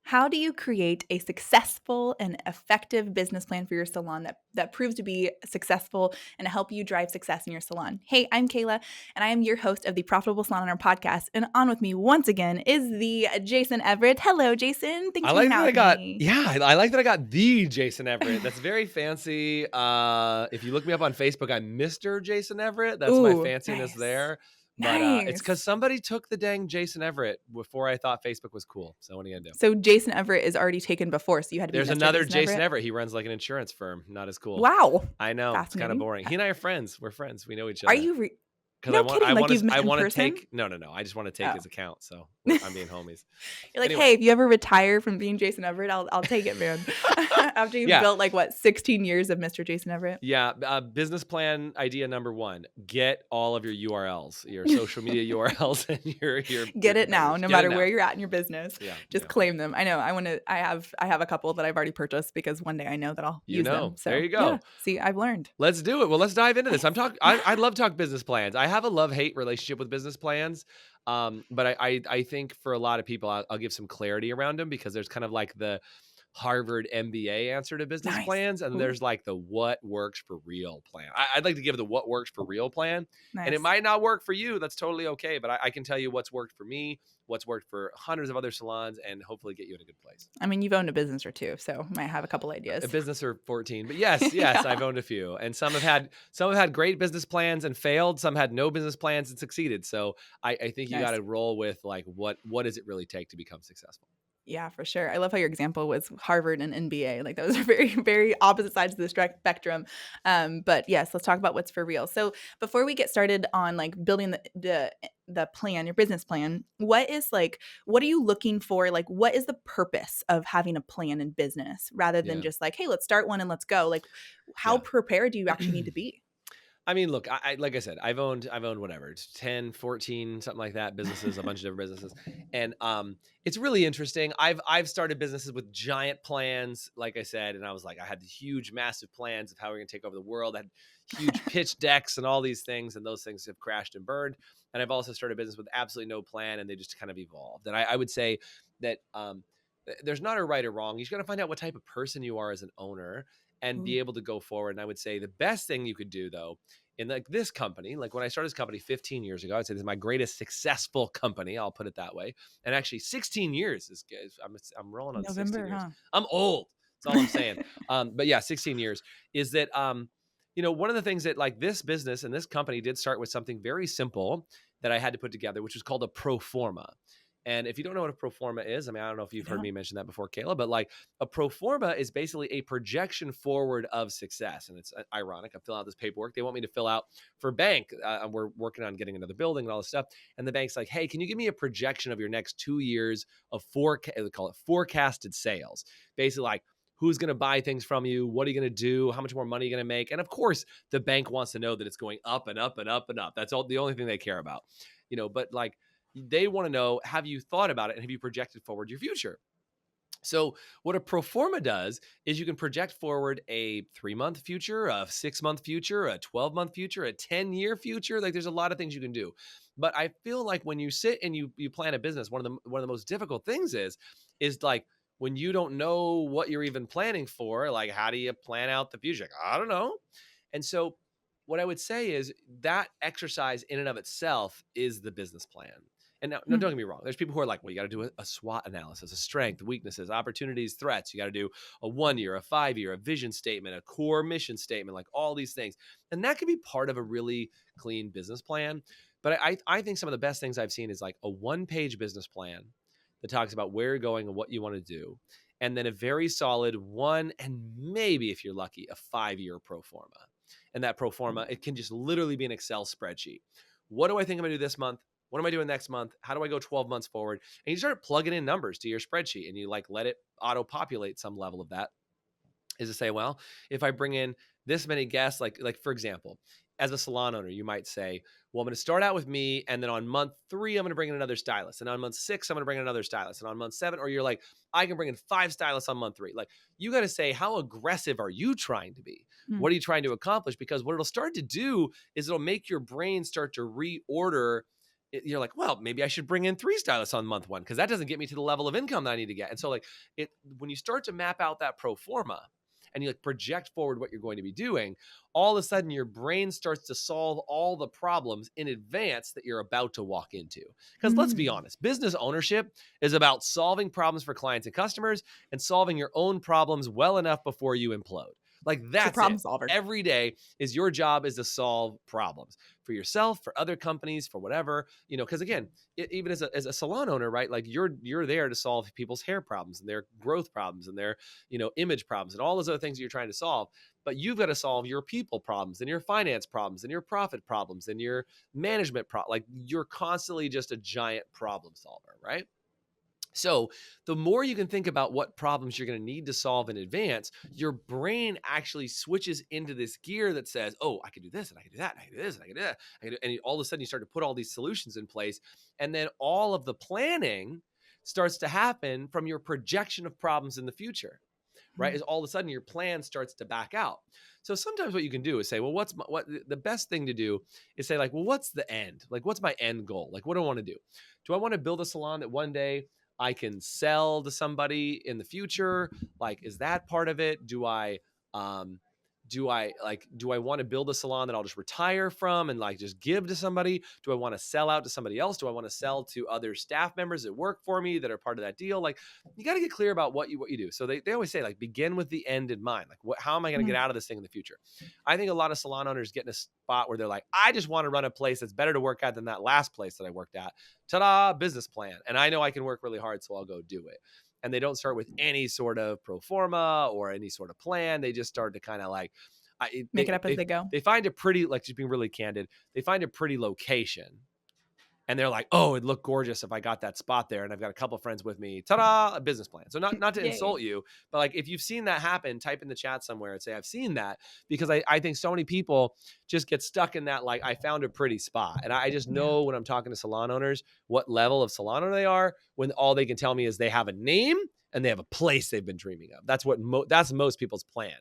How do you create a successful and effective business plan for your salon that proves to be successful and help you drive success in your salon? Hey, I'm Kayla, and I am your host of the Profitable Salon Owner podcast. And on with me once again is the Jason Everett. Hello, Jason. Thanks I for like hanging that out I with got me. I like that I got the Jason Everett. That's very fancy. If you look me up on Facebook, I'm Mr. Jason Everett. That's my Ooh, fanciness nice. there. But it's because Nice. somebody took the dang Jason Everett before I thought Facebook was cool. So what are you gonna do? So Jason Everett is already taken before, so you had to be There's Mr. another Jason Jason Everett. Everett. He runs like an insurance firm. Not as cool. Wow. I know. It's kind of Fascinating. boring. He and I are friends. We're friends. We know each Are other. you Because no kidding? Like you've met I in want to person? take no. I just want to take Oh. his account. So You're I'm being homies. like, Anyway. "Hey, if you ever retire from being Jason Everett, I'll take it, man." After you've Yeah. built, like, what, 16 years of Mr. Jason Everett? Yeah, business plan idea number 1, get all of your URLs, your social media URLs and your Get it now, competitors. no Get it matter where now. you're at in your business. Yeah, Just yeah. claim them. I know, I have a couple that I've already purchased because one day I know that I'll You use them. know. There So, you yeah, go. see, I've learned. Let's do it. Well, let's dive into this. Nice. I Yeah. love talk business plans. I have a love-hate relationship with business plans. But I think for a lot of people, I'll give some clarity around them because there's kind of like the Harvard MBA answer to business Nice. plans, and Ooh, there's like the what works for real plan. I'd like to give the what works for real plan, and it nice. might not work for you. That's totally okay. But I can tell you what's worked for me, what's worked for hundreds of other salons, and hopefully get you in a good place. I mean, you've owned a business or 2, so might have a couple A ideas. business or 14, but yes, yes, Yeah. I've owned a few, and some have had great business plans and failed. Some had no business plans and succeeded. So I think you got Nice. to roll with like what does it really take to become successful? Yeah, for sure. I love how your example was Harvard and NBA. Like those are very, very opposite sides of the spectrum. But yes, let's talk about what's for real. So before we get started on like building the plan, your business plan, what are you looking for? Like, what is the purpose of having a plan in business rather than Yeah, just like, hey, let's start one and let's go? Like, how yeah. prepared do you actually need to be? I mean, look, I like I said, I've owned whatever, it's 10, 14, something like that, businesses, a bunch of different businesses. And it's really interesting. I've started businesses with giant plans, like I said, and I was like, I had the huge, massive plans of how we're gonna take over the world. I had huge pitch decks and all these things, and those things have crashed and burned. And I've also started a business with absolutely no plan, and they just kind of evolved. And I would say that there's not a right or wrong. You just gotta find out what type of person you are as an owner and Ooh, be able to go forward. And I would say the best thing you could do though in like this company, like when I started this company 15 years ago, I'd say this is my greatest successful company. I'll put it that way. And actually 16 years I'm rolling on 16 November, years. huh? I'm old. That's all I'm saying. But yeah, 16 years is that, one of the things that like this business and this company did start with something very simple that I had to put together, which was called a pro forma. And if you don't know what a pro forma is, I mean, I don't know if I you've heard don't. me mention that before, Kayla, but like a pro forma is basically a projection forward of success. And it's ironic. I'm filling out this paperwork. They want me to fill out for bank. And we're working on getting another building and all this stuff. And the bank's like, hey, can you give me a projection of your next 2 years of they call it forecasted sales? Basically, like, who's going to buy things from you? What are you going to do? How much more money are you going to make? And of course, the bank wants to know that it's going up and up and up and up. That's all the only thing they care about, but like, they want to know, have you thought about it and have you projected forward your future? So what a pro forma does is you can project forward a 3-month future, a 6-month future, a 12-month future, a 10-year future. Like there's a lot of things you can do. But I feel like when you sit and you plan a business, one of the most difficult things is like when you don't know what you're even planning for, like how do you plan out the future? Like, I don't know. And so what I would say is that exercise in and of itself is the business plan. And now, no, Hmm. don't get me wrong. There's people who are like, well, you got to do a SWOT analysis, a strength, weaknesses, opportunities, threats. You got to do a 1 year, a 5 year, a vision statement, a core mission statement, like all these things. And that could be part of a really clean business plan. But I think some of the best things I've seen is like a 1-page business plan that talks about where you're going and what you want to do. And then a very solid 1, and maybe if you're lucky, a 5-year pro forma. And that pro forma, it can just literally be an Excel spreadsheet. What do I think I'm going to do this month? What am I doing next month? How do I go 12 months forward? And you start plugging in numbers to your spreadsheet and you like let it auto populate some level of that. Is to say, well, if I bring in this many guests, like for example, as a salon owner, you might say, well, I'm going to start out with me, and then on month 3, I'm going to bring in another stylist, and on month 6, I'm going to bring in another stylist, and on month 7, or you're like, I can bring in 5 stylists on month 3. Like you got to say, how aggressive are you trying to be? Hmm. What are you trying to accomplish? Because what it'll start to do is it'll make your brain start to reorder you're like, well, maybe I should bring in 3 stylists on month 1 because that doesn't get me to the level of income that I need to get. And so like when you start to map out that pro forma and you like project forward what you're going to be doing, all of a sudden your brain starts to solve all the problems in advance that you're about to walk into. Because let's be Mm. honest, business ownership is about solving problems for clients and customers and solving your own problems well enough before you implode. Like It's a that's problem it. solver. Every day is your job is to solve problems for yourself, for other companies, for whatever, because again, even as a salon owner, right? Like you're there to solve people's hair problems and their growth problems and their, image problems and all those other things you're trying to solve. But you've got to solve your people problems and your finance problems and your profit problems and your management like you're constantly just a giant problem solver, right? So the more you can think about what problems you're going to need to solve in advance, your brain actually switches into this gear that says, oh, I can do this and I can do that. And I can do this and I can do that. And all of a sudden you start to put all these solutions in place. And then all of the planning starts to happen from your projection of problems in the future, right? Mm. Is all of a sudden your plan starts to back out. So sometimes what you can do is say, well, what the best thing to do is say like, well, what's the end? Like, what's my end goal? Like, what do I want to do? Do I want to build a salon that one day I can sell to somebody in the future? Like, is that part of it? Um, do I want to build a salon that I'll just retire from and like just give to somebody? Do I want to sell out to somebody else? Do I want to sell to other staff members that work for me that are part of that deal? Like, you got to get clear about what you do. So they always say like begin with the end in mind. Like how am I going to get Mm. out of this thing in the future? I think a lot of salon owners get in a spot where they're like, I just want to run a place that's better to work at than that last place that I worked at. Ta-da, business plan. And I know I can work really hard, so I'll go do it. And they don't start with any sort of pro forma or any sort of plan. They just start to kind of like, Make it up as they go. they find a pretty, like just being really candid, they find a pretty location and they're like, oh, it'd look gorgeous if I got that spot there. And I've got a couple of friends with me. Ta-da, a business plan. So not to Yay. insult you, but like if you've seen that happen, type in the chat somewhere and say, I've seen that, because I think so many people just get stuck in that, like, I found a pretty spot. And I just Yeah. know when I'm talking to salon owners, what level of salon owner they are, when all they can tell me is they have a name and they have a place they've been dreaming of. That's what that's most people's plan,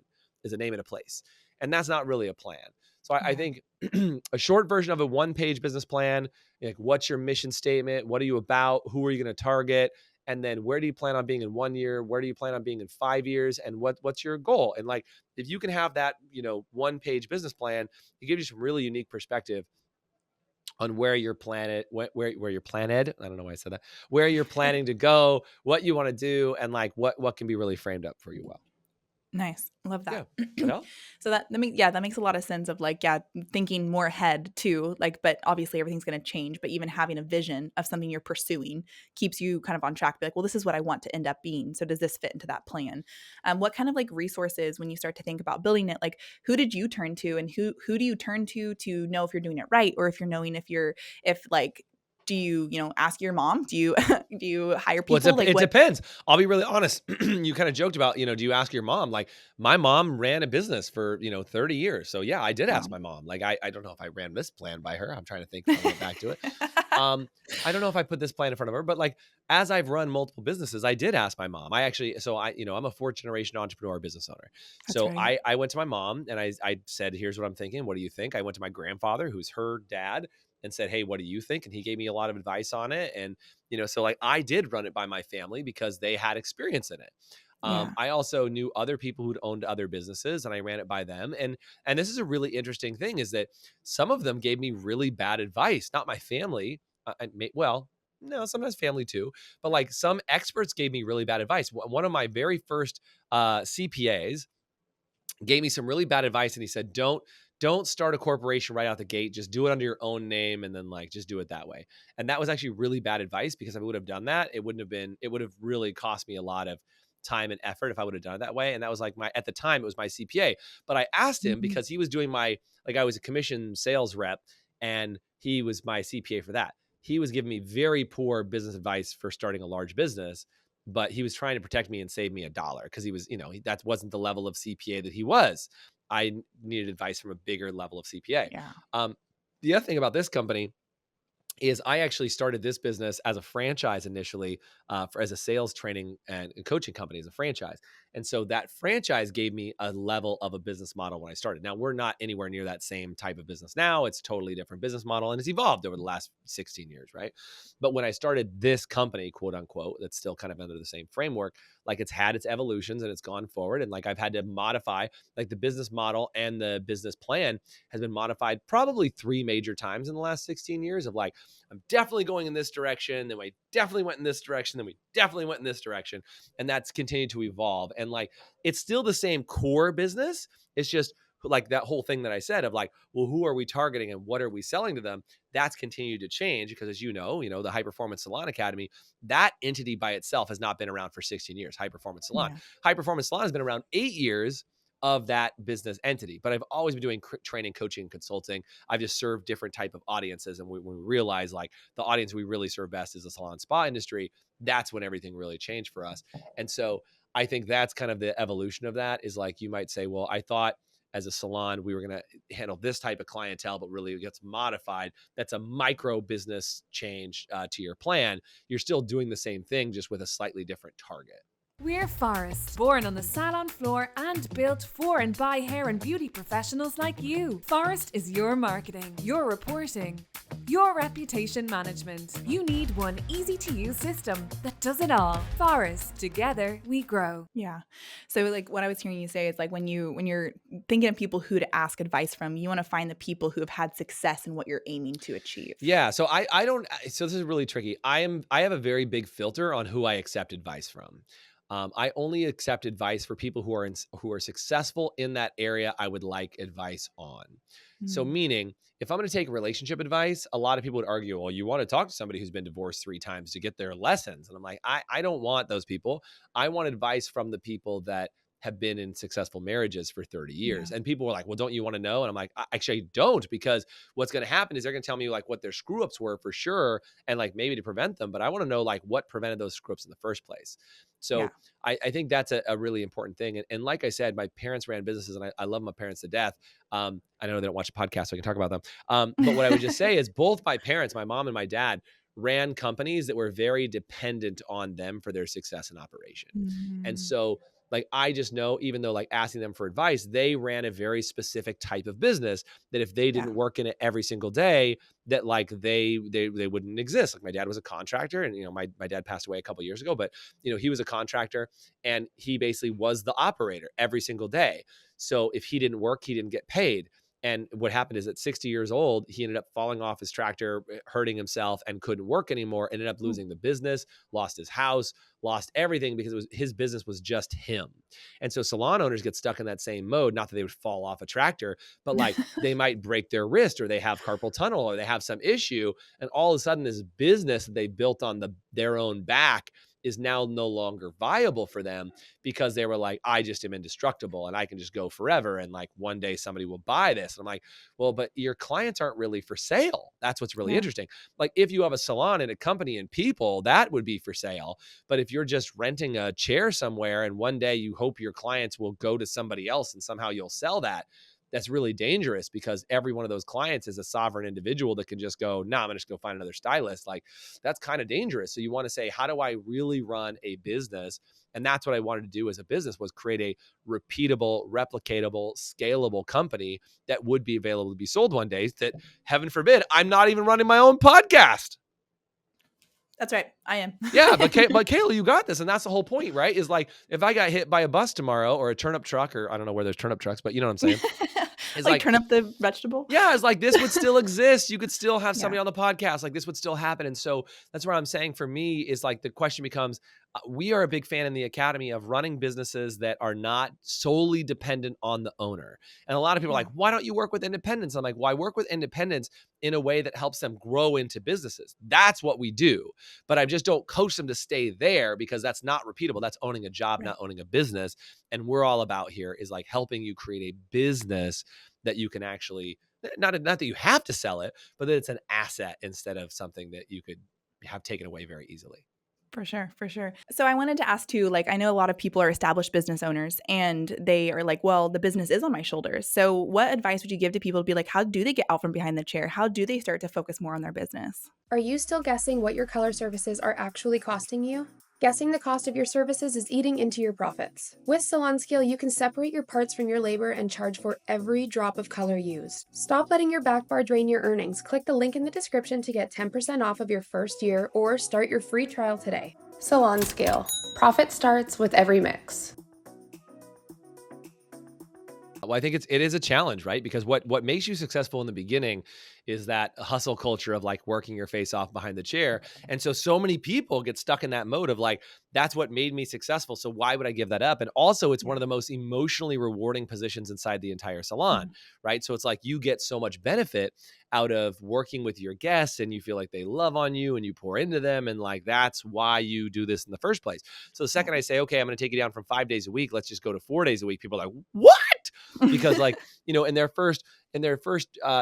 is a name and a place. And that's not really a plan. So I think a short version of a 1-page business plan, like what's your mission statement? What are you about? Who are you going to target? And then where do you plan on being in 1 year? Where do you plan on being in 5 years? And what's your goal? And like, if you can have that, 1-page business plan, it gives you some really unique perspective on where you're where you're planted. I don't know why I said that, where you're planning to go, what you want to do, and like what can be really framed up for you well. Nice. Love Yeah. that. That help? So that makes a lot of sense of like, yeah, thinking more ahead too, like, but obviously everything's going to change, but even having a vision of something you're pursuing keeps you kind of on track. Be like, well, this is what I want to end up being. So does this fit into that plan? What kind of like resources, when you start to think about building it, like who did you turn to and who do you turn to know if you're doing it right? Or if you're knowing if like, do you, ask your mom? Do you, do you hire Well, people? Like it what? depends. I'll be really honest. You kind of joked about, do you ask your mom? Like my mom ran a business for, 30 years. So yeah, I did Wow. ask my mom. Like, I don't know if I ran this plan by her. I'm trying to think if I went back to it. I don't know if I put this plan in front of her, but like, as I've run multiple businesses, I did ask my mom. I'm a 4th-generation entrepreneur business owner. That's So right. I went to my mom and I said, here's what I'm thinking. What do you think? I went to my grandfather, who's her dad, and said, hey, what do you think? And he gave me a lot of advice on it. And so like I did run it by my family because they had experience in it. Yeah. I also knew other people who'd owned other businesses and I ran it by them. And this is a really interesting thing, is that some of them gave me really bad advice, not my family. Well, no, sometimes family too, but like some experts gave me really bad advice. One of my very first CPAs gave me some really bad advice. And he said, don't start a corporation right out the gate. Just do it under your own name. And then like, just do it that way. And that was actually really bad advice, because if I would have done that, it would have really cost me a lot of time and effort if I would have done it that way. And that was like at the time it was my CPA, but I asked him Mhm. because he was doing I was a commission sales rep and he was my CPA for that. He was giving me very poor business advice for starting a large business, but he was trying to protect me and save me $1 because he was, that wasn't the level of CPA that he was. I needed advice from a bigger level of CPA. Yeah. The other thing about this company is I actually started this business as a franchise initially, as a sales training and coaching company as a franchise. And so that franchise gave me a level of a business model when I started. Now we're not anywhere near that same type of business now. It's a totally different business model and it's evolved over the last 16 years, right? But when I started this company, quote unquote, that's still kind of under the same framework, like it's had its evolutions and it's gone forward. And like I've had to modify like the business model and the business plan has been modified probably 3 major times in the last 16 years of like, I'm definitely going in this direction. Then we definitely went in this direction. Then we definitely went in this direction. And that's continued to evolve. And like, it's still the same core business. It's just like that whole thing that I said of like, well, who are we targeting and what are we selling to them? That's continued to change because as the High Performance Salon Academy, that entity by itself has not been around for 16 years. High Performance Salon. Yeah. High Performance Salon has been around 8 years of that business entity, but I've always been doing training, coaching, and consulting. I've just served different type of audiences. And when we realize like the audience we really serve best is the salon spa industry, that's when everything really changed for us. And so I think that's kind of the evolution of that is like, you might say, well, I thought as a salon, we were going to handle this type of clientele, but really it gets modified. That's a micro business change to your plan. You're still doing the same thing, just with a slightly different target. We're Forest, born on the salon floor and built for and by hair and beauty professionals like you. Forest is your marketing, your reporting, your reputation management. You need one easy-to-use system that does it all. Forest, together we grow. Yeah. So like what I was hearing you say is like when you're thinking of people who to ask advice from, you want to find the people who have had success in what you're aiming to achieve. Yeah. So I don't. So this is really tricky. I have a very big filter on who I accept advice from. I only accept advice for people who are successful in that area I would like advice on. So Mm. meaning, if I'm going to take relationship advice, a lot of people would argue, well, you want to talk to somebody who's been divorced 3 times to get their lessons. And I'm like, I don't want those people. I want advice from the people that have been in successful marriages for 30 Yeah. years. And people were like, well, don't you want to know? And I'm like, actually, I don't, because what's going to happen is they're going to tell me like what their screw ups were for sure. And like maybe to prevent them, but I want to know like what prevented those screw ups in the first place. Yeah. So I think that's a really important thing. And like I said, my parents ran businesses and I love my parents to death. I know they don't watch the podcast, so I can talk about them. But what I would just say is both my parents, my mom and my dad, ran companies that were very dependent on them for their success and operation. And Mhm. so like, I just know, even though like asking them for advice, they ran a very specific type of business that if they Yeah. didn't work in it every single day, that like they wouldn't exist. Like my dad was a contractor and, my dad passed away a couple of years ago, but he was a contractor and he basically was the operator every single day. So if he didn't work, he didn't get paid. And what happened is at 60 years old, he ended up falling off his tractor, hurting himself and couldn't work anymore, ended up Ooh. losing the business, lost his house, lost everything because his business was just him. And so salon owners get stuck in that same mode. Not that they would fall off a tractor, but like they might break their wrist or they have carpal tunnel or they have some issue. And all of a sudden this business that they built on their own back is now no longer viable for them because they were like, I just am indestructible and I can just go forever. And like one day somebody will buy this. And I'm like, well, but your clients aren't really for sale. That's what's really Yeah. interesting. Like if you have a salon and a company and people, that would be for sale. But if you're just renting a chair somewhere and one day you hope your clients will go to somebody else and somehow you'll sell that, that's really dangerous because every one of those clients is a sovereign individual that can just go, nah, I'm gonna just go find another stylist. Like that's kind of dangerous. So you want to say, how do I really run a business? And that's what I wanted to do as a business was create a repeatable, replicatable, scalable company that would be available to be sold one day that heaven forbid, I'm not even running my own podcast. That's right. I am. Yeah, but Kayla, you got this. And that's the whole point, right? Is like, if I got hit by a bus tomorrow or a turnip truck, or I don't know where there's turnip trucks, but you know what I'm saying? It's Like like, turn up the vegetable. yeah, it's like this would still exist. You could still have Yeah. somebody on the podcast. Like this would still happen. And so that's what I'm saying for me is like the question becomes, we are a big fan in the academy of running businesses that are not solely dependent on the owner. And a lot of people are Yeah. like, why don't you work with independents? I'm like, well, I work with independents in a way that helps them grow into businesses. That's what we do. But I just don't coach them to stay there because that's not repeatable. That's owning a job, Right. not owning a business. And we're all about here is like helping you create a business that you can actually, not that you have to sell it, but that it's an asset instead of something that you could have taken away very easily. For sure, for sure. So I wanted to ask too, like I know a lot of people are established business owners and they are like, well, the business is on my shoulders. So what advice would you give to people to be like, how do they get out from behind the chair? How do they start to focus more on their business? Are you still guessing what your color services are actually costing you? Guessing the cost of your services is eating into your profits. With Salon Scale, you can separate your parts from your labor and charge for every drop of color used. Stop letting your back bar drain your earnings. Click the link in the description to get 10% off of your first year or start your free trial today. Salon Scale. Profit starts with every mix. Well, I think it is a challenge, right? Because what makes you successful in the beginning is that hustle culture of like working your face off behind the chair. And so many people get stuck in that mode of like, that's what made me successful. So why would I give that up? And also it's one of the most emotionally rewarding positions inside the entire salon, right? So it's like you get so much benefit out of working with your guests and you feel like they love on you and you pour into them. And like, that's why you do this in the first place. So the second I say, okay, I'm going to take you down from 5 days a week, let's just go to 4 days a week. People are like, what? Because like, in their first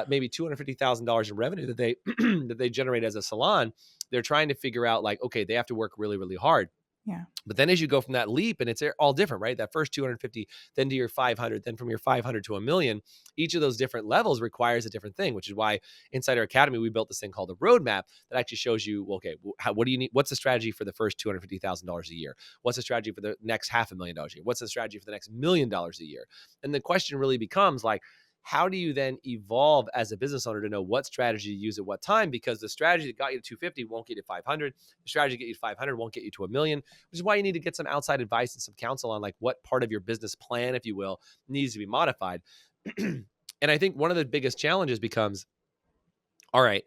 maybe $250,000 in revenue that they that they generate as a salon, they're trying to figure out like, okay, they have to work really, really hard. Yeah. But then as you go from that leap and it's all different, right? That first 250, then to your 500, then from your 500 to a million, each of those different levels requires a different thing, which is why inside our academy, we built this thing called a roadmap that actually shows you, well, okay, what do you need? What's the strategy for the first $250,000 a year? What's the strategy for the next $500,000 a year? What's the strategy for the next $1 million a year? And the question really becomes like, how do you then evolve as a business owner to know what strategy to use at what time? Because the strategy that got you to 250 won't get you to 500. The strategy that get you to 500 won't get you to a million, which is why you need to get some outside advice and some counsel on like what part of your business plan, if you will, needs to be modified. And I think one of the biggest challenges becomes, all right,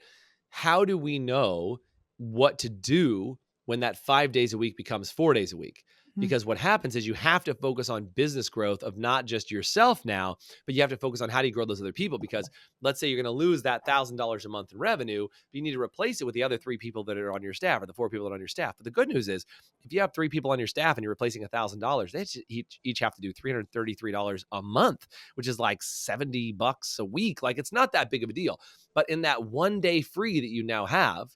how do we know what to do when that 5 days a week becomes 4 days a week? Because what happens is you have to focus on business growth of not just yourself now, but you have to focus on how do you grow those other people? Because let's say you're going to lose that $1,000 a month in revenue, but you need to replace it with the other 3 people that are on your staff or the 4 people that are on your staff. But the good news is if you have 3 people on your staff and you're replacing $1,000, they each have to do $333 a month, which is like $70 a week. Like it's not that big of a deal. But in that 1 day free that you now have,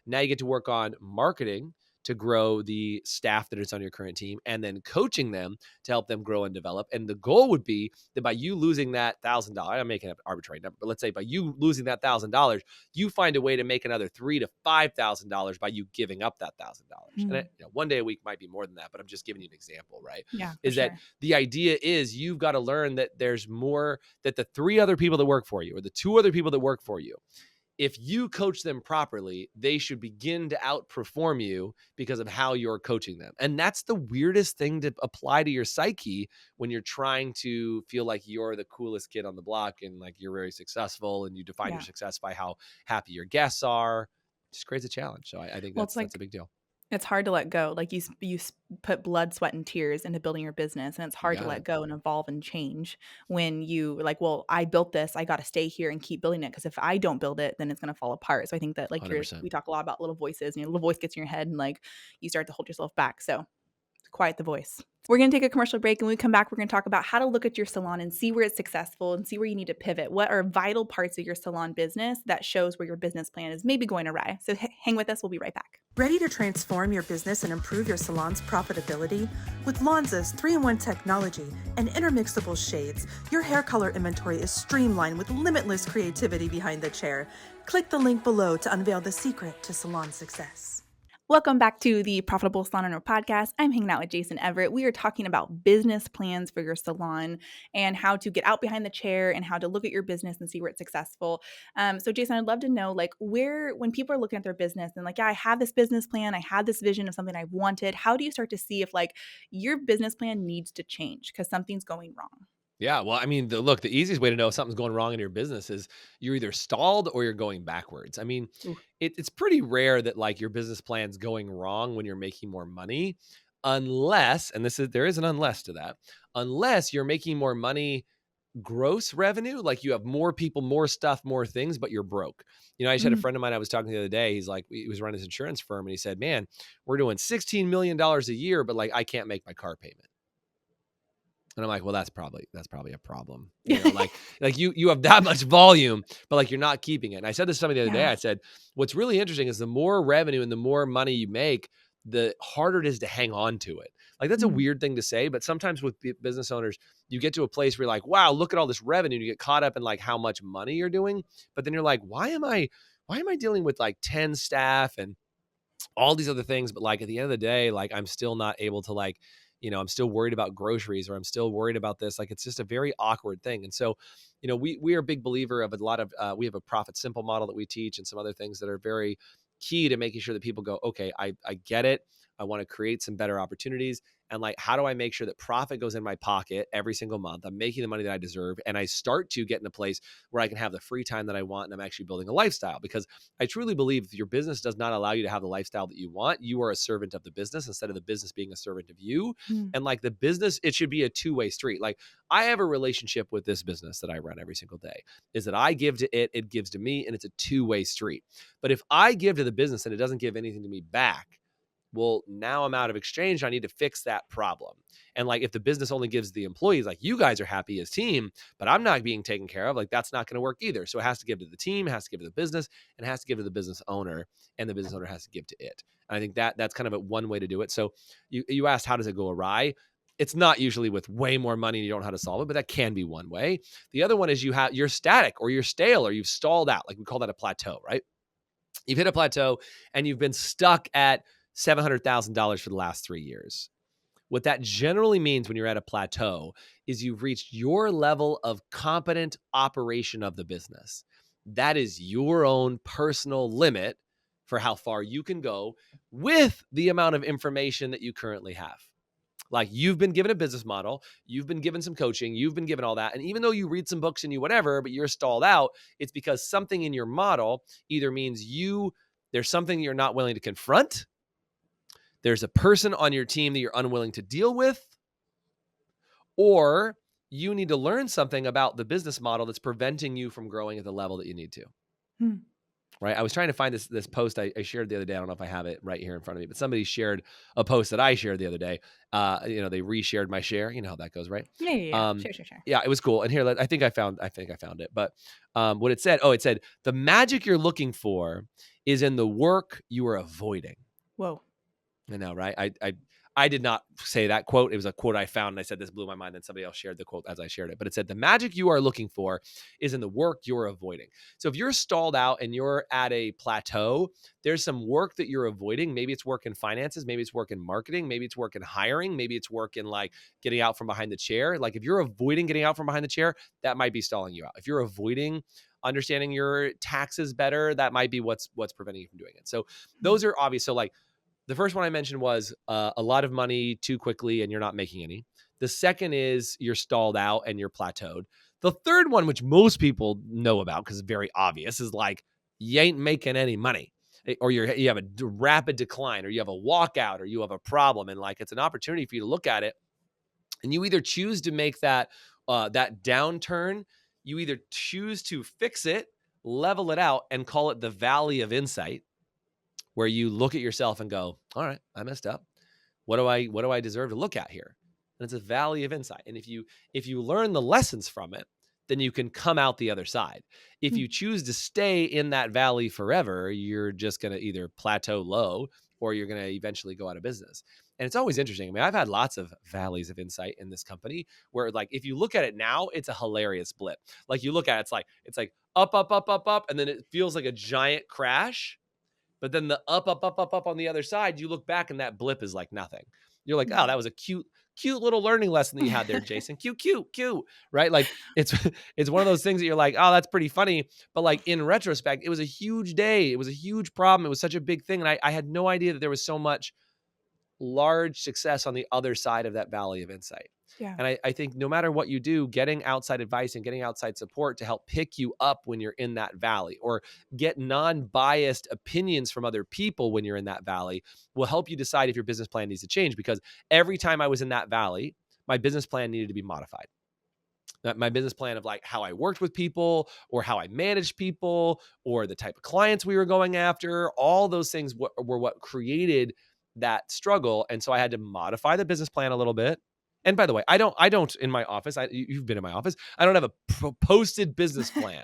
now you get to work on marketing to grow the staff that is on your current team and then coaching them to help them grow and develop. And the goal would be that by you losing that $1,000, I'm making an arbitrary number, but let's say by you losing that $1,000, you find a way to make another $3,000 to $5,000 by you giving up that $1,000. And it, 1 day a week might be more than that, but I'm just giving you an example, right? Yeah. Is that the idea is you've got to learn that there's more, that the 3 other people that work for you or the 2 other people that work for you, if you coach them properly, they should begin to outperform you because of how you're coaching them. And that's the weirdest thing to apply to your psyche when you're trying to feel like you're the coolest kid on the block and like you're very successful and you define your success by how happy your guests are. It just creates a challenge. So I think that's a big deal. It's hard to let go. Like you put blood, sweat, and tears into building your business, and it's hard to let go and evolve and change when you like, well, I built this, I got to stay here and keep building it because if I don't build it, then it's going to fall apart. So I think that like we talk a lot about little voices, and your little voice gets in your head, and like you start to hold yourself back. So quiet the voice. We're going to take a commercial break, and when we come back, we're going to talk about how to look at your salon and see where it's successful and see where you need to pivot. What are vital parts of your salon business that shows where your business plan is maybe going awry? So hang with us. We'll be right back. Ready to transform your business and improve your salon's profitability? With Lonza's 3-in-1 technology and intermixable shades, your hair color inventory is streamlined with limitless creativity behind the chair. Click the link below to unveil the secret to salon success. Welcome back to the Profitable Salon Owner Podcast. I'm hanging out with Jason Everett. We are talking about business plans for your salon and how to get out behind the chair and how to look at your business and see where it's successful. So Jason, I'd love to know like when people are looking at their business and like, yeah, I have this business plan, I had this vision of something I wanted. How do you start to see if like your business plan needs to change because something's going wrong? Yeah. Well, I mean, the easiest way to know if something's going wrong in your business is you're either stalled or you're going backwards. I mean, it's pretty rare that like your business plan's going wrong when you're making more money, unless, and there is an unless to that, unless you're making more money gross revenue, like you have more people, more stuff, more things, but you're broke. I just had a friend of mine I was talking to the other day. He's like, he was running his insurance firm and he said, man, we're doing $16 million a year, but like I can't make my car payment. And I'm like, well, that's probably a problem. Like you have that much volume, but like you're not keeping it. And I said this to somebody the other day. I said, what's really interesting is the more revenue and the more money you make, the harder it is to hang on to it. Like that's a weird thing to say, but sometimes with business owners, you get to a place where you're like, wow, look at all this revenue. And you get caught up in like how much money you're doing. But then you're like, why am I dealing with like 10 staff and all these other things? But like at the end of the day, like I'm still not able to like, I'm still worried about groceries, or I'm still worried about this. Like it's just a very awkward thing. And so, we are a big believer of a lot of, we have a profit simple model that we teach and some other things that are very key to making sure that people go, okay, I get it. I want to create some better opportunities. And like, how do I make sure that profit goes in my pocket every single month? I'm making the money that I deserve. And I start to get in a place where I can have the free time that I want. And I'm actually building a lifestyle, because I truly believe if your business does not allow you to have the lifestyle that you want, you are a servant of the business instead of the business being a servant of you. And like the business, it should be a two-way street. Like I have a relationship with this business that I run every single day, is that I give to it, it gives to me, and it's a two-way street. But if I give to the business and it doesn't give anything to me back, well, now I'm out of exchange. I need to fix that problem. And like, if the business only gives the employees, like you guys are happy as team, but I'm not being taken care of, like that's not going to work either. So it has to give to the team, it has to give to the business, and it has to give to the business owner, and the business owner has to give to it. And I think that's kind of one way to do it. So you asked, how does it go awry? It's not usually with way more money and you don't know how to solve it, but that can be one way. The other one is you're static or you're stale or you've stalled out. Like we call that a plateau, right? You've hit a plateau and you've been stuck at $700,000 for the last 3 years. What that generally means when you're at a plateau is you've reached your level of competent operation of the business. That is your own personal limit for how far you can go with the amount of information that you currently have. Like you've been given a business model, you've been given some coaching, you've been given all that. And even though you read some books and you whatever, but you're stalled out, it's because something in your model either means there's something you're not willing to confront, there's a person on your team that you're unwilling to deal with, or you need to learn something about the business model that's preventing you from growing at the level that you need to. Right? I was trying to find this post I shared the other day. I don't know if I have it right here in front of me, but somebody shared a post that I shared the other day. They reshared my share. You know how that goes, right? Yeah. Sure. Yeah, it was cool. And here, I think I found it. But what it said, the magic you're looking for is in the work you are avoiding. Whoa. I know, right? I did not say that quote. It was a quote I found, and I said this blew my mind. Then somebody else shared the quote as I shared it. But it said, the magic you are looking for is in the work you're avoiding. So if you're stalled out and you're at a plateau, there's some work that you're avoiding. Maybe it's work in finances. Maybe it's work in marketing. Maybe it's work in hiring. Maybe it's work in like getting out from behind the chair. Like if you're avoiding getting out from behind the chair, that might be stalling you out. If you're avoiding understanding your taxes better, that might be what's preventing you from doing it. So those are obvious. So like, the first one I mentioned was a lot of money too quickly and you're not making any. The second is you're stalled out and you're plateaued. The third one, which most people know about because it's very obvious, is like you ain't making any money, or you have a rapid decline, or you have a walkout, or you have a problem. And like it's an opportunity for you to look at it. And you either choose to make that downturn, you either choose to fix it, level it out, and call it the Valley of Insight, where you look at yourself and go, all right, I messed up. What do I deserve to look at here? And it's a Valley of Insight. And if you learn the lessons from it, then you can come out the other side. If you choose to stay in that valley forever, you're just going to either plateau low or you're going to eventually go out of business. And it's always interesting. I mean, I've had lots of valleys of insight in this company where like, if you look at it now, it's a hilarious blip. Like you look at it, it's like up, up, up, up, up. And then it feels like a giant crash. But then the up on the other side, you look back and that blip is like nothing. You're like, oh, that was a cute little learning lesson that you had there, Jason. Cute, right? Like it's one of those things that you're like, oh, that's pretty funny. But like in retrospect, it was a huge day. It was a huge problem. It was such a big thing. And I had no idea that there was so much large success on the other side of that Valley of Insight. Yeah. And I think no matter what you do, getting outside advice and getting outside support to help pick you up when you're in that valley, or get non-biased opinions from other people when you're in that valley, will help you decide if your business plan needs to change. Because every time I was in that valley, my business plan needed to be modified. My business plan of like how I worked with people, or how I managed people, or the type of clients we were going after, all those things were what created that struggle. And so I had to modify the business plan a little bit. And by the way, I don't in my office, you've been in my office, I don't have a posted business plan,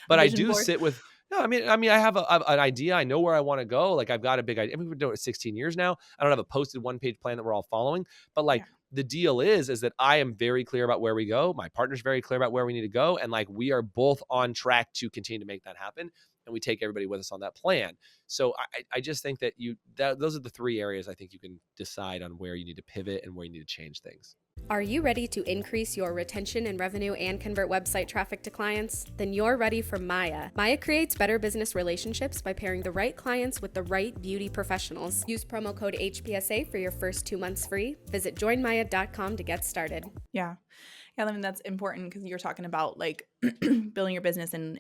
but I Vision do board. sit with, No, I mean, I have an idea. I know where I want to go. Like I've got a big idea. I mean, we've been doing it 16 years now. I don't have a posted one-page plan that we're all following, but like Yeah. the deal is that I am very clear about where we go. My partner's very clear about where we need to go, and like we are both on track to continue to make that happen. And we take everybody with us on that plan. So I just think that those are the three areas I think you can decide on where you need to pivot and where you need to change things. Are you ready to increase your retention and revenue and convert website traffic to clients? Then you're ready for Maya. Maya creates better business relationships by pairing the right clients with the right beauty professionals. Use promo code HPSA for your first 2 months free. Visit joinmaya.com to get started. Yeah. Yeah, I mean, that's important because you're talking about like building your business and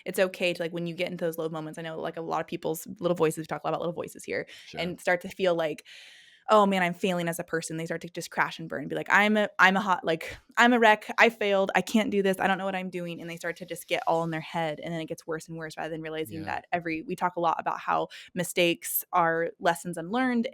it's okay to like when you get into those low moments. I know like a lot of people's little voices, we talk a lot about little voices here, Sure. and start to feel like, oh man, I'm failing as a person. They start to just crash and burn and be like, I'm a wreck. I failed. I can't do this. I don't know what I'm doing. And they start to just get all in their head. And then it gets worse and worse rather than realizing that we talk a lot about how mistakes are lessons unlearned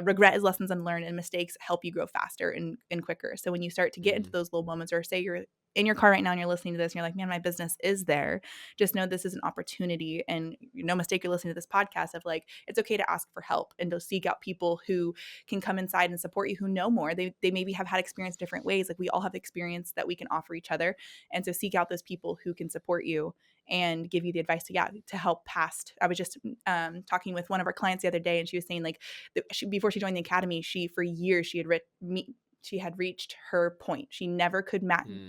regret is lessons unlearned, and mistakes help you grow faster and quicker. So when you start to get into those low moments, or say you're in your car right now and you're listening to this and you're like, man, my business is there. Just know this is an opportunity, and no mistake, you're listening to this podcast of like, it's okay to ask for help and to seek out people who can come inside and support you, who know more. They maybe have had experience different ways. Like we all have experience that we can offer each other. And so seek out those people who can support you and give you the advice to help past. I was just talking with one of our clients the other day, and she was saying like before she joined the academy, for years she had reached her point. She never could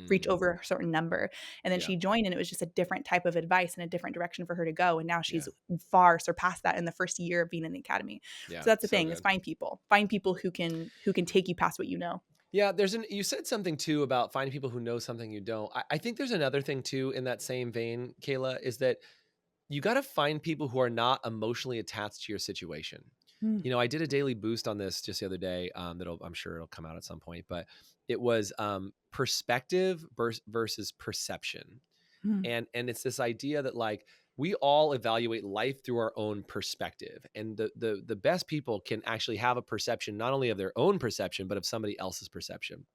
reach over a certain number. And then she joined, and it was just a different type of advice and a different direction for her to go. And now she's far surpassed that in the first year of being in the academy. So that's the thing, is find people who can take you past what you know. Yeah, you said something too about finding people who know something you don't. I think there's another thing too in that same vein, Kayla, is that you got to find people who are not emotionally attached to your situation. You know, I did a daily boost on this just the other day. I'm sure it'll come out at some point, but it was perspective versus perception, and it's this idea that like we all evaluate life through our own perspective, and the best people can actually have a perception not only of their own perception but of somebody else's perception.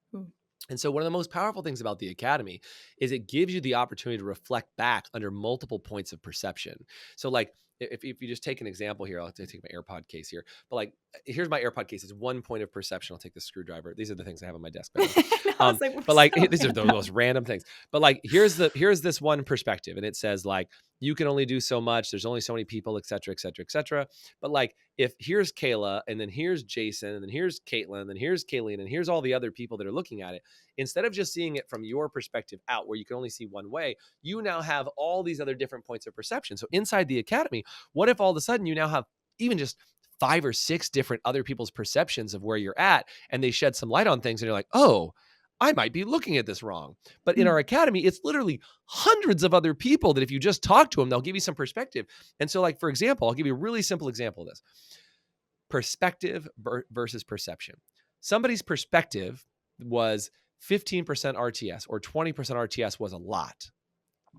And so one of the most powerful things about the Academy is it gives you the opportunity to reflect back under multiple points of perception. So like if you just take an example here, I'll have to take my AirPod case here, but like, here's my AirPod case. It's one point of perception. I'll take the screwdriver. These are the things I have on my desk. But like, these are the most random things, but like, here's this one perspective. And it says like, you can only do so much. There's only so many people, et cetera, et cetera, et cetera. But like, if here's Kayla, and then here's Jason, and then here's Caitlin, and then here's Kayleen, and here's all the other people that are looking at it, instead of just seeing it from your perspective out where you can only see one way, you now have all these other different points of perception. So inside the Academy, what if all of a sudden you now have even just 5 or 6 different other people's perceptions of where you're at, and they shed some light on things, and you're like, oh, I might be looking at this wrong. But in our Academy, it's literally hundreds of other people that if you just talk to them, they'll give you some perspective. And so like, for example, I'll give you a really simple example of this. Perspective versus perception. Somebody's perspective was 15% RTS or 20% RTS was a lot.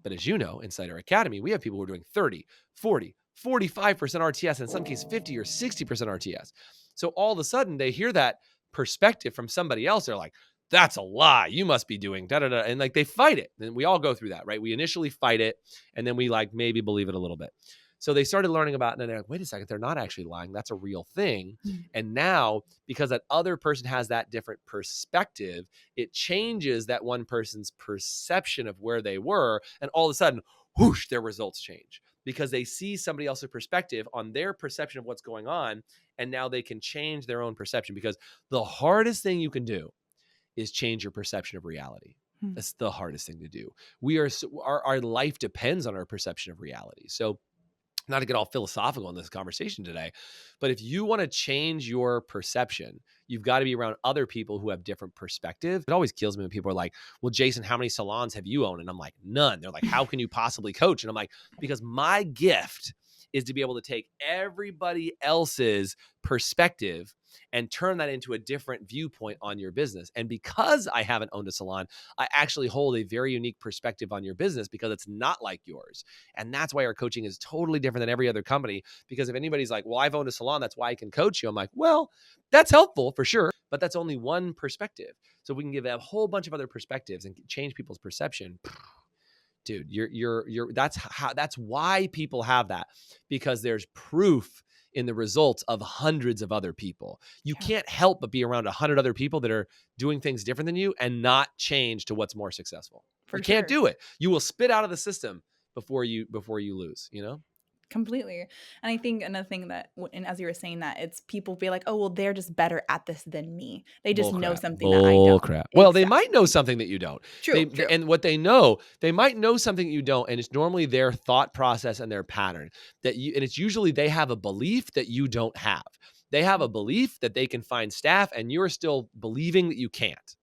But as you know, inside our Academy, we have people who are doing 30, 40, 45% RTS, in some cases 50 or 60% RTS. So all of a sudden they hear that perspective from somebody else. They're like, that's a lie. You must be doing da da da. And like they fight it. And we all go through that, right? We initially fight it, and then we like maybe believe it a little bit. So they started learning about it, and they're like, wait a second, they're not actually lying. That's a real thing. And now, because that other person has that different perspective, it changes that one person's perception of where they were. And all of a sudden, whoosh, their results change because they see somebody else's perspective on their perception of what's going on. And now they can change their own perception, because the hardest thing you can do is change your perception of reality. That's the hardest thing to do. Our life depends on our perception of reality. So not to get all philosophical in this conversation today, but if you want to change your perception, you've got to be around other people who have different perspective. It always kills me when people are like, well, Jason, how many salons have you owned? And I'm like, none. They're like, how can you possibly coach? And I'm like, because my gift is to be able to take everybody else's perspective and turn that into a different viewpoint on your business. And because I haven't owned a salon, I actually hold a very unique perspective on your business because it's not like yours. And that's why our coaching is totally different than every other company. Because if anybody's like, well, I've owned a salon, that's why I can coach you. I'm like, well, that's helpful for sure, but that's only one perspective. So we can give a whole bunch of other perspectives and change people's perception. dude, that's why people have that, because there's proof in the results of hundreds of other people. You can't help but be around 100 other people that are doing things different than you and not change to what's more successful. You can't do it. You will spit out of the system before you lose, you know? Completely. And I think another thing that, and as you were saying that, it's people be like, oh, well, they're just better at this than me. They just know something that I don't. Crap. Well, they might know something that you don't. True. And what they know, they might know something that you don't. And it's normally their thought process and their pattern and it's usually they have a belief that you don't have. They have a belief that they can find staff and you're still believing that you can't.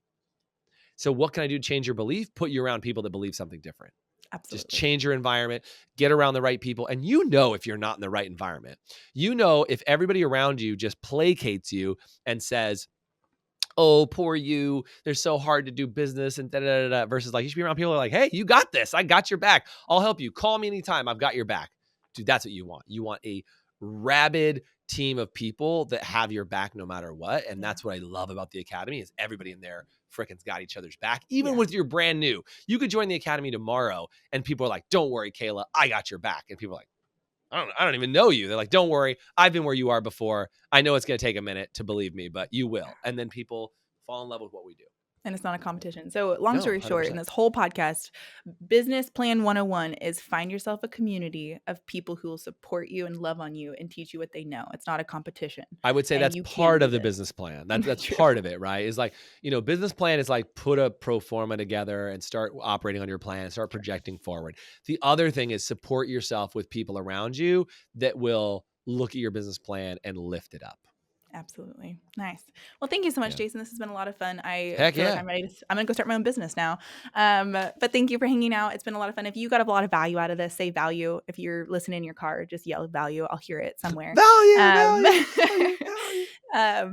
So what can I do to change your belief? Put you around people that believe something different. Absolutely. Just change your environment, get around the right people. And you know if you're not in the right environment. You know if everybody around you just placates you and says, oh, poor you, they're so hard to do business and da-da-da-da, versus like you should be around people who are like, hey, you got this. I got your back. I'll help you. Call me anytime. I've got your back. Dude, that's what you want. You want a rabid team of people that have your back no matter what. And that's what I love about the Academy is everybody in there frickin's got each other's back. Even with you're brand new, you could join the Academy tomorrow and people are like, don't worry, Kayla, I got your back. And people are like, I don't even know you. They're like, don't worry. I've been where you are before. I know it's going to take a minute to believe me, but you will. And then people fall in love with what we do. And it's not a competition. So long story short, in this whole podcast, Business Plan 101 is find yourself a community of people who will support you and love on you and teach you what they know. It's not a competition. I would say that's part of the business plan. That's part of it, right? Is like, business plan is like put a pro forma together and start operating on your plan, start projecting forward. The other thing is support yourself with people around you that will look at your business plan and lift it up. Absolutely. Nice. Well, thank you so much, Jason. This has been a lot of fun. Heck feel yeah. like I'm going to go start my own business now. But thank you for hanging out. It's been a lot of fun. If you got a lot of value out of this, say value. If you're listening in your car, just yell value. I'll hear it somewhere. Value.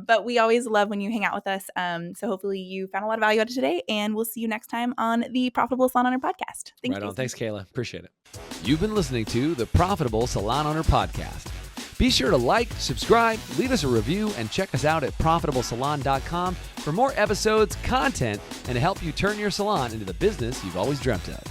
But we always love when you hang out with us. So hopefully you found a lot of value out of today, and we'll see you next time on the Profitable Salon Owner Podcast. Thank you. Right on. Thanks, Kayla. Appreciate it. You've been listening to the Profitable Salon Owner Podcast. Be sure to like, subscribe, leave us a review, and check us out at profitablesalon.com for more episodes, content, and to help you turn your salon into the business you've always dreamt of.